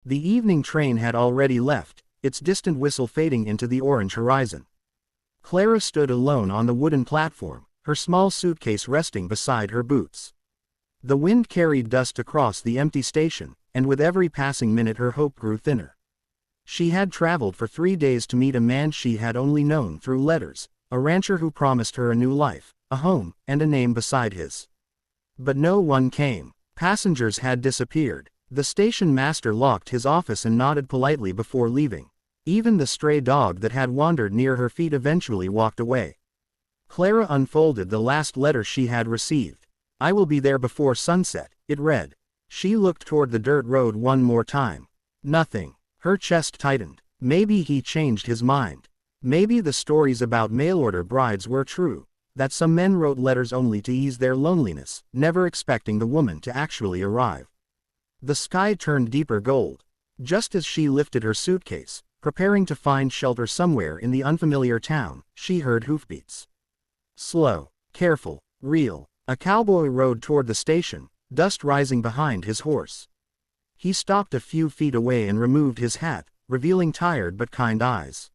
The evening train had already left, its distant whistle fading into the orange horizon. Clara stood alone on the wooden platform, her small suitcase resting beside her boots. The wind carried dust across the empty station, and with every passing minute her hope grew thinner. She had traveled for 3 days to meet a man she had only known through letters, a rancher who promised her a new life, a home, and a name beside his. But no one came. Passengers had disappeared. The station master locked his office and nodded politely before leaving. Even the stray dog that had wandered near her feet eventually walked away. Clara unfolded the last letter she had received. "I will be there before sunset," it read. She looked toward the dirt road one more time. Nothing. Her chest tightened. Maybe he changed his mind. Maybe the stories about mail-order brides were true, that some men wrote letters only to ease their loneliness, never expecting the woman to actually arrive. The sky turned deeper gold. Just as she lifted her suitcase, preparing to find shelter somewhere in the unfamiliar town, she heard hoofbeats. Slow, careful, real. A cowboy rode toward the station, dust rising behind his horse. He stopped a few feet away and removed his hat, revealing tired but kind eyes.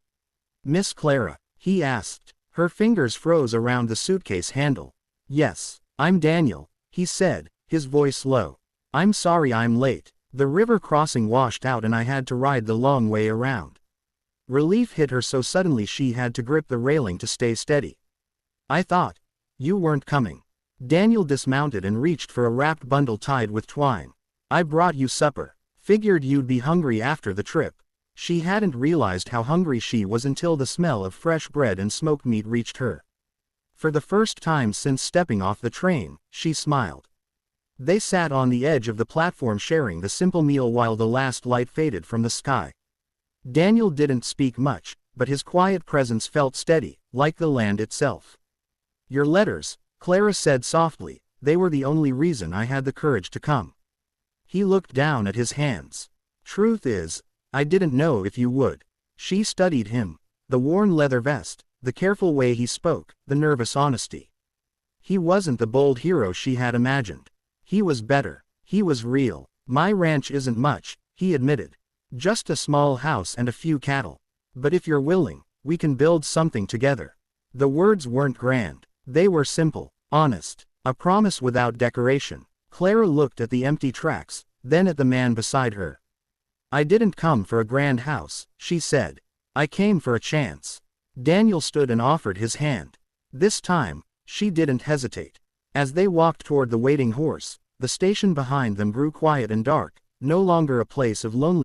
"Miss Clara?" he asked. Her fingers froze around the suitcase handle. "Yes, I'm Daniel," he said, his voice low. "I'm sorry I'm late. The river crossing washed out and I had to ride the long way around." Relief hit her so suddenly she had to grip the railing to stay steady. "I thought you weren't coming." Daniel dismounted and reached for a wrapped bundle tied with twine. "I brought you supper. Figured you'd be hungry after the trip." She hadn't realized how hungry she was until the smell of fresh bread and smoked meat reached her. For the first time since stepping off the train, she smiled. They sat on the edge of the platform sharing the simple meal while the last light faded from the sky. Daniel didn't speak much, but his quiet presence felt steady, like the land itself. "Your letters," Clara said softly, "they were the only reason I had the courage to come." He looked down at his hands. "Truth is, I didn't know if you would." She studied him. The worn leather vest, the careful way he spoke, the nervous honesty. He wasn't the bold hero she had imagined. He was better. He was real. "My ranch isn't much," he admitted. "Just a small house and a few cattle. But if you're willing, we can build something together." The words weren't grand. They were simple, honest, a promise without decoration. Clara looked at the empty tracks, then at the man beside her. "I didn't come for a grand house," she said. "I came for a chance." Daniel stood and offered his hand. This time, she didn't hesitate. As they walked toward the waiting horse, the station behind them grew quiet and dark, no longer a place of loneliness.